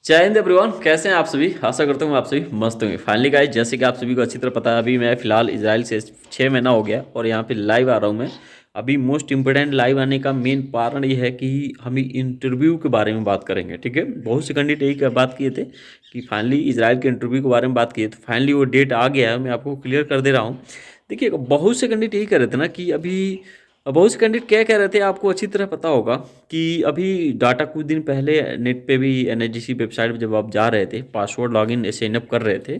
जय हिंद एवरीवन, कैसे हैं आप सभी। आशा करता हूँ आप सभी मस्त होंगे। फाइनली गाइस, जैसे कि आप सभी को अच्छी तरह पता है, अभी मैं फिलहाल इजराइल से 6 महीना हो गया और यहाँ पे लाइव आ रहा हूँ मैं। अभी मोस्ट इम्पोर्टेंट लाइव आने का मेन कारण ये है कि हम इंटरव्यू के बारे में बात करेंगे। ठीक है, बहुत से कैंडिडेट यही बात किए थे कि फाइनली इजराइल के इंटरव्यू के बारे में बात किए, तो फाइनली वो डेट आ गया है। मैं आपको क्लियर कर दे रहा हूँ। देखिए, बहुत से कैंडिडेट यही कह रहे थे ना कि अभी बहुत से कैंडिडेट क्या कह रहे थे, आपको अच्छी तरह पता होगा कि अभी डाटा कुछ दिन पहले नेट पे भी एनएचडीसी वेबसाइट पे जब आप जा रहे थे, पासवर्ड लॉगिन साइन अप कर रहे थे,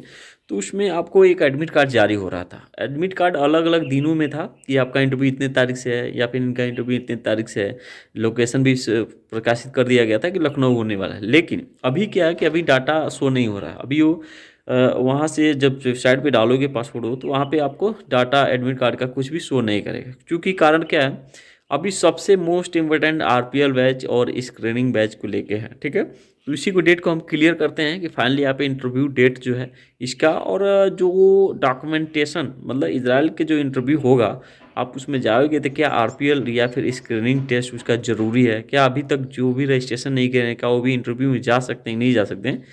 तो उसमें आपको एक एडमिट कार्ड जारी हो रहा था। एडमिट कार्ड अलग अलग दिनों में था कि आपका इंटरव्यू इतने तारीख से है या फिर इनका इंटरव्यू इतने तारीख से है। लोकेशन भी प्रकाशित कर दिया गया था कि लखनऊ होने वाला है। लेकिन अभी क्या है कि अभी डाटा शो नहीं हो रहा है। अभी वो वहाँ से जब वेबसाइट पे डालोगे पासवर्ड हो, तो वहाँ पे आपको डाटा एडमिट कार्ड का कुछ भी शो नहीं करेगा। क्योंकि कारण क्या है, अभी सबसे मोस्ट इम्पोर्टेंट आरपीएल बैच और स्क्रीनिंग बैच को लेके है। ठीक है, तो इसी को डेट को हम क्लियर करते हैं कि फाइनली यहाँ पे इंटरव्यू डेट जो है इसका, और जो डॉक्यूमेंटेशन मतलब इजराइल के जो इंटरव्यू होगा, आप उसमें जाओगे तो क्या आरपीएल या फिर स्क्रीनिंग टेस्ट उसका ज़रूरी है क्या, अभी तक जो भी रजिस्ट्रेशन नहीं किए हैं क्या वो भी इंटरव्यू में जा सकते हैं नहीं जा सकते हैं,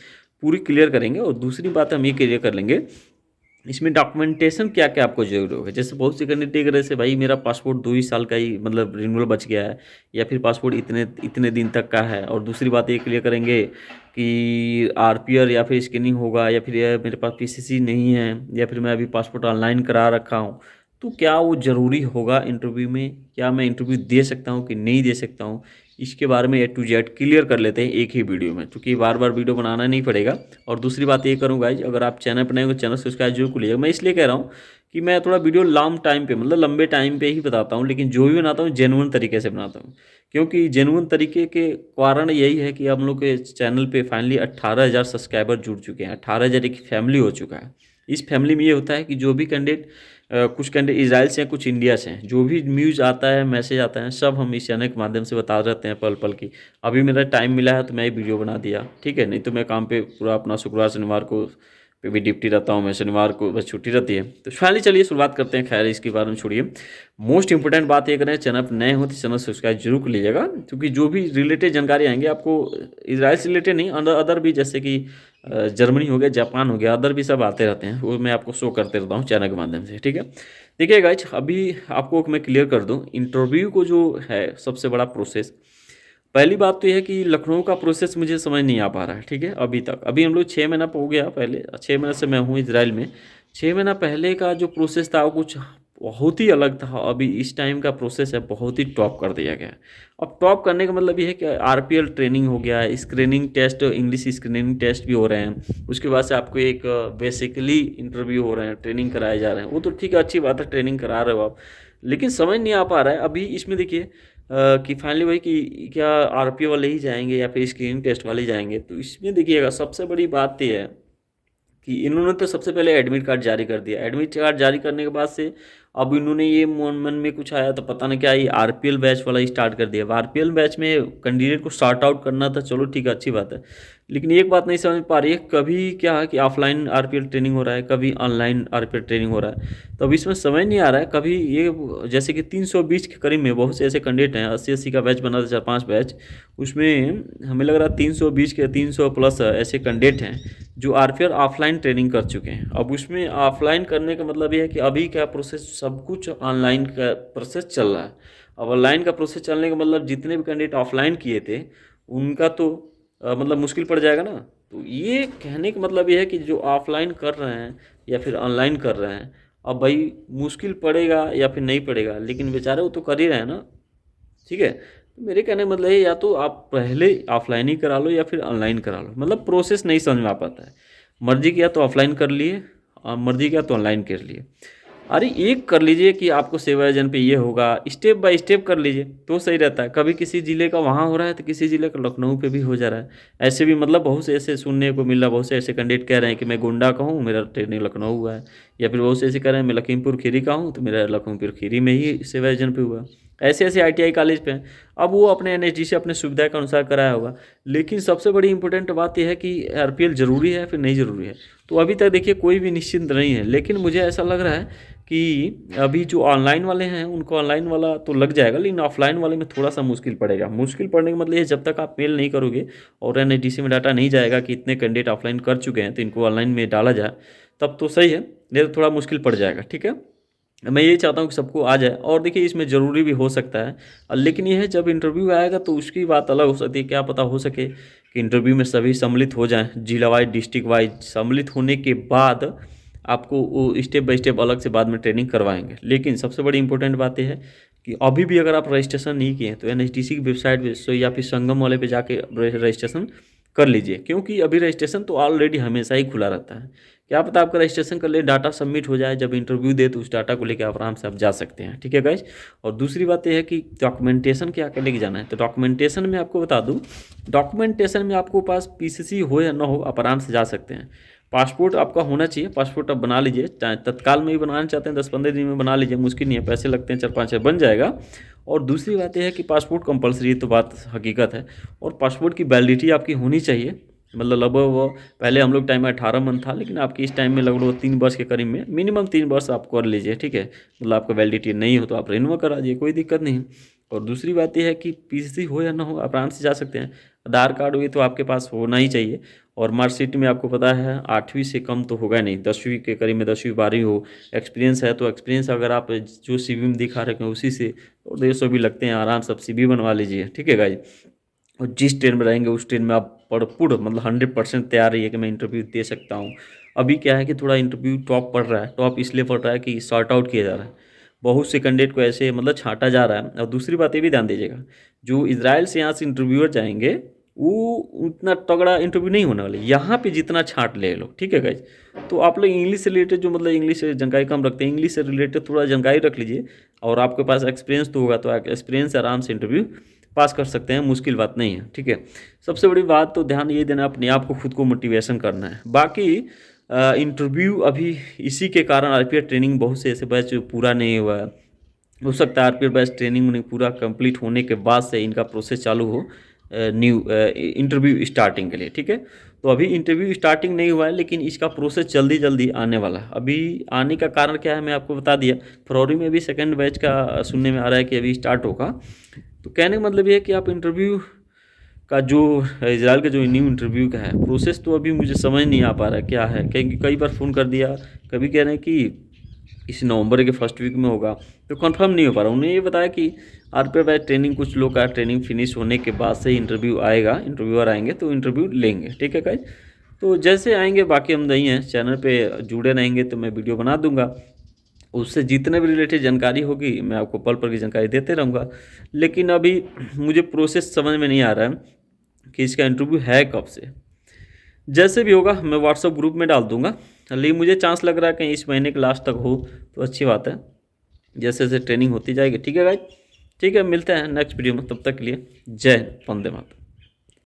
पूरी क्लियर करेंगे। और दूसरी बात हम ये क्लियर कर लेंगे, इसमें डॉक्यूमेंटेशन क्या क्या आपको जरूर होगा। जैसे बहुत से कैंडिडेट कह रहे से भाई मेरा पासपोर्ट 2 ही साल का ही मतलब रिन्यूअल बच गया है, या फिर पासपोर्ट इतने इतने दिन तक का है। और दूसरी बात ये क्लियर करेंगे कि आरपीआर या फिर स्कैनिंग होगा, या फिर ये मेरे पास पीसीसी नहीं है, या फिर मैं अभी पासपोर्ट ऑनलाइन करा रखा हूँ, तो क्या वो ज़रूरी होगा इंटरव्यू में, क्या मैं इंटरव्यू दे सकता हूँ कि नहीं दे सकता हूँ। इसके बारे में A to Z क्लियर कर लेते हैं एक ही वीडियो में, क्योंकि बार बार वीडियो बनाना नहीं पड़ेगा। और दूसरी बात ये करूँगा, अगर आप चैनल पर नए हो चैनल सब्सक्राइब जरूर कर लीजिएगा। मैं इसलिए कह रहा हूँ कि मैं थोड़ा वीडियो लॉन्ग टाइम पे मतलब लंबे टाइम पे ही बताता हूँ, लेकिन जो भी बनाता हूँ जेन्युइन तरीके से बनाता हूँ। क्योंकि जेन्युइन तरीके के कारण यही है कि हम लोग के चैनल पे फाइनली 18,000 सब्सक्राइबर जुड़ चुके हैं। 18,000 एक फैमिली हो चुका है। इस फैमिली में ये होता है कि जो भी कैंडिडेट कुछ कैंडिडेट इजराइल से हैं, कुछ इंडिया से हैं, जो भी न्यूज़ आता है मैसेज आता है सब हम इस चैनल के माध्यम से बता रहते हैं पल पल की। अभी मेरा टाइम मिला है तो मैं ये वीडियो बना दिया। ठीक है, नहीं तो मैं काम पे पूरा अपना शुक्रवार शनिवार को पे भी ड्यूटी रहता हूँ, मैं शनिवार को बस छुट्टी रहती है। तो फाइनली चलिए शुरुआत करते हैं। खैर इसके बारे में छोड़िए, मोस्ट इंपॉर्टेंट बात ये करें, चैनल पर नए हो तो चैनल सब्सक्राइब जरूर कर लीजिएगा, क्योंकि जो भी रिलेटेड जानकारी आएंगे आपको इजराइल से रिलेटेड नहीं, अदर भी जैसे कि जर्मनी हो गया, जापान हो गया, अदर भी सब आते रहते हैं, वो मैं आपको शो करते रहता हूँ चैनल के माध्यम से। ठीक है, देखिए गाइज, अभी आपको मैं क्लियर कर दूँ इंटरव्यू को जो है सबसे बड़ा प्रोसेस। पहली बात तो यह है कि लखनऊ का प्रोसेस मुझे समझ नहीं आ पा रहा है। ठीक है, अभी तक अभी हम लोग 6 महीना हो गया, पहले 6 महीने से मैं हूँ इजराइल में। 6 महीना पहले का जो प्रोसेस था वो कुछ बहुत ही अलग था। अभी इस टाइम का प्रोसेस है बहुत ही टॉप कर दिया गया है। अब टॉप करने का मतलब ये है कि आरपीएल ट्रेनिंग हो गया है, screening test, English screening test भी हो रहे हैं। उसके बाद से आपको एक बेसिकली इंटरव्यू हो रहे हैं, ट्रेनिंग कराए जा रहे हैं। वो तो ठीक है, अच्छी बात है, ट्रेनिंग करा रहे हो आप, लेकिन समझ नहीं आ पा रहा है अभी इसमें। देखिए कि फाइनली वही कि क्या आरपीओ वाले ही जाएंगे या फिर स्क्रीनिंग टेस्ट वाले जाएंगे। तो इसमें देखिएगा सबसे बड़ी बात यह है कि इन्होंने तो सबसे पहले एडमिट कार्ड जारी कर दिया। एडमिट कार्ड जारी करने के बाद से अब इन्होंने ये मन में कुछ आया तो पता नहीं क्या, ये आरपीएल बैच वाला स्टार्ट कर दिया। आरपीएल बैच में कैंडिडेट को स्टार्ट आउट करना था, चलो ठीक है, अच्छी बात है, लेकिन एक बात नहीं समझ पा रही है, कभी क्या है कि ऑफलाइन आरपीएल ट्रेनिंग हो रहा है, कभी ऑनलाइन आरपीएल ट्रेनिंग हो रहा है। तो अब इसमें समझ नहीं आ रहा है कभी ये, जैसे कि 320 के करीब में बहुत से ऐसे कैंडिडेट हैं, 80-80 का बैच बना था, 4-5 बैच, उसमें हमें लग रहा है 320 के 300 प्लस ऐसे कैंडिडेट हैं जो आरपीएल ऑफलाइन ट्रेनिंग कर चुके हैं। अब उसमें ऑफलाइन करने का मतलब ये है कि अभी क्या प्रोसेस, सब कुछ ऑनलाइन का प्रोसेस चल रहा है। अब ऑनलाइन का प्रोसेस चलने का मतलब जितने भी कैंडिडेट ऑफलाइन किए थे उनका तो मतलब मुश्किल पड़ जाएगा ना। तो ये कहने का मतलब ये है कि जो ऑफलाइन कर रहे हैं या फिर ऑनलाइन कर रहे हैं, अब भाई मुश्किल पड़ेगा या फिर नहीं पड़ेगा, लेकिन बेचारे वो तो कर ही रहे हैं ना। ठीक है, तो मेरे कहने का मतलब है या तो आप पहले ऑफलाइन ही करा लो या फिर ऑनलाइन करा लो, मतलब प्रोसेस नहीं समझ में आ पाता है। मर्जी किया तो ऑफलाइन कर लिए और मर्जी किया तो ऑनलाइन कर लिए। अरे एक कर लीजिए कि आपको सेवा एजेंट पे ये होगा, स्टेप बाय स्टेप कर लीजिए तो सही रहता है। कभी किसी ज़िले का वहाँ हो रहा है तो किसी ज़िले का लखनऊ पे भी हो जा रहा है। ऐसे भी मतलब बहुत से ऐसे सुनने को मिल रहा है, बहुत से ऐसे कैंडिडेट कह रहे हैं कि मैं गोंडा का हूँ, मेरा ट्रेनिंग लखनऊ हुआ है, या फिर बहुत से ऐसे कह रहे हैं मैं लखीमपुर खीरी का हूँ तो मेरा लखीमपुर खीरी में ही सेवा एजेंट पे हुआ। ऐसे ऐसे आईटीआई कॉलेज पे हैं। अब वो अपने एनएचडी से अपने सुविधा के अनुसार कराया होगा, लेकिन सबसे बड़ी इंपॉर्टेंट बात यह है कि आरपीएल ज़रूरी है फिर नहीं ज़रूरी है। तो अभी तक देखिए कोई भी निश्चिंत नहीं है, लेकिन मुझे ऐसा लग रहा है कि अभी जो ऑनलाइन वाले हैं उनको ऑनलाइन वाला तो लग जाएगा, लेकिन ऑफलाइन वाले में थोड़ा सा मुश्किल पड़ेगा। मुश्किल पड़ने का मतलब ये, जब तक आप मेल नहीं करोगे और एनआईटीसी में डाटा नहीं जाएगा कि इतने कैंडिडेट ऑफलाइन कर चुके हैं तो इनको ऑनलाइन में डाला जाए, तब तो सही है, नहीं तो थोड़ा मुश्किल पड़ जाएगा। ठीक है, मैं ये चाहता हूँ कि सबको आ जाए। और देखिए इसमें ज़रूरी भी हो सकता है, लेकिन ये है जब इंटरव्यू आएगा तो उसकी बात अलग हो सकती है। क्या पता हो सके कि इंटरव्यू में सभी सम्मिलित हो जाएं, जिला वाइज डिस्ट्रिक्ट वाइज। सम्मिलित होने के बाद आपको वो स्टेप बाय स्टेप अलग से बाद में ट्रेनिंग करवाएंगे। लेकिन सबसे बड़ी इंपॉर्टेंट बात यह है कि अभी भी अगर आप रजिस्ट्रेशन नहीं किए हैं तो एनएचटीसी की वेबसाइट पे या फिर संगम वाले पे जाके रजिस्ट्रेशन कर लीजिए, क्योंकि अभी रजिस्ट्रेशन तो ऑलरेडी हमेशा ही खुला रहता है। क्या पता आपका रजिस्ट्रेशन कर ले, डाटा सबमिट हो जाए, जब इंटरव्यू दे तो उस डाटा को लेकर आप आराम से आप जा सकते हैं। ठीक है गाइज। और दूसरी बात यह है कि डॉक्यूमेंटेशन क्या क्या लेके जाना है। तो डॉक्यूमेंटेशन में आपको बता दूं, डॉक्यूमेंटेशन में आपको पास पीसीसी हो या ना हो, आप आराम से जा सकते हैं। पासपोर्ट आपका होना चाहिए, पासपोर्ट आप बना लीजिए, चाहे तत्काल में ही बनाना चाहते हैं 10-15 दिन में बना लीजिए, मुश्किल नहीं है, पैसे लगते हैं 4-5 बन जाएगा। और दूसरी बात यह है कि पासपोर्ट कंपलसरी है, तो बात हकीकत है। और पासपोर्ट की वैलिडिटी आपकी होनी चाहिए, मतलब लगभग वो पहले हम लोग टाइम में 18 मंथ था, लेकिन आपकी इस टाइम में लगभग 3 वर्ष के करीब में, मिनिमम 3 वर्ष आप कर लीजिए। ठीक है, मतलब आपका वैलिडिटी नहीं हो तो आप रिन्यू करा दीजिए, कोई दिक्कत नहीं। और दूसरी बात यह है कि पीसीसी हो या ना हो, आप आराम से जा सकते हैं। आधार कार्ड हुई तो आपके पास होना ही चाहिए। और मार्कशीट में आपको पता है 8वीं से कम तो होगा नहीं, 10वीं के करीब में, 10वीं 12वीं हो। एक्सपीरियंस है तो एक्सपीरियंस अगर आप जो सीवी में दिखा रखे हैं उसी से, और 150 भी लगते हैं, आराम से आप सीवी बनवा लीजिए। ठीक है गाइज। और जिस ट्रेन में रहेंगे उस ट्रेन में आप पूर्ण मतलब 100% तैयार रहिए कि मैं इंटरव्यू दे सकता हूँ। अभी क्या है कि थोड़ा इंटरव्यू टॉप पड़ रहा है, टॉप इसलिए पड़ रहा है कि सॉर्ट आउट किया जा रहा है, बहुत से कैंडिडेट को ऐसे मतलब छांटा जा रहा है। और दूसरी बात ये भी ध्यान दीजिएगा, जो इजराइल से यहाँ से इंटरव्यूअर जाएंगे वो उतना तगड़ा इंटरव्यू नहीं होने वाले, यहाँ पे जितना छांट ले लो। ठीक है गाइज। तो आप लोग इंग्लिश से रिलेटेड जो मतलब इंग्लिश से जानकारी कम रखते हैं, इंग्लिश से रिलेटेड थोड़ा जानकारी रख लीजिए। और आपके पास एक्सपीरियंस तो होगा, तो एक्सपीरियंस से आराम से इंटरव्यू पास कर सकते हैं, मुश्किल बात नहीं है। ठीक है, सबसे बड़ी बात तो ध्यान ये देना, अपने आप को खुद को मोटिवेशन करना है। बाकी इंटरव्यू अभी इसी के कारण आरपीएफ ट्रेनिंग बहुत से ऐसे बैच पूरा नहीं हुआ है, हो सकता है आरपीएफ बैच ट्रेनिंग उन्हें पूरा कंप्लीट होने के बाद से इनका प्रोसेस चालू हो न्यू इंटरव्यू स्टार्टिंग के लिए। ठीक है, तो अभी इंटरव्यू स्टार्टिंग नहीं हुआ है, लेकिन इसका प्रोसेस जल्दी जल्दी आने वाला है। अभी आने का कारण क्या है मैं आपको बता दिया, फरवरी में भी सेकंड बैच का सुनने में आ रहा है कि अभी स्टार्ट होगा। तो कहने का मतलब ये है कि आप इंटरव्यू का जो इजराइल का जो न्यू इंटरव्यू का है प्रोसेस, तो अभी मुझे समझ नहीं आ पा रहा है क्या है, क्योंकि कई बार फ़ोन कर दिया, कभी कह रहे हैं कि इस नवंबर के फर्स्ट वीक में होगा, तो कंफर्म नहीं हो पा रहा। उन्हें ये बताया कि आरपीएफ बैच ट्रेनिंग कुछ लोग का ट्रेनिंग फिनिश होने के बाद से इंटरव्यू आएगा, इंटरव्यूअर आएंगे तो इंटरव्यू लेंगे। ठीक है गाइस, तो जैसे आएंगे बाकी हम नहीं हैं, चैनल पे जुड़े रहेंगे तो मैं वीडियो बना दूंगा, उससे जितने भी रिलेटेड जानकारी होगी मैं आपको पल पल की जानकारी देते रहूँगा। लेकिन अभी मुझे प्रोसेस समझ में नहीं आ रहा है कि इसका इंटरव्यू है कब से। जैसे भी होगा मैं व्हाट्सएप ग्रुप में डाल दूंगा, लेकिन मुझे चांस लग रहा है कि इस महीने के लास्ट तक हो तो अच्छी बात है, जैसे जैसे ट्रेनिंग होती जाएगी। ठीक है गाइज, ठीक है, मिलते हैं नेक्स्ट वीडियो में, तब तक के लिए जय हिंद, वंदे मातरम।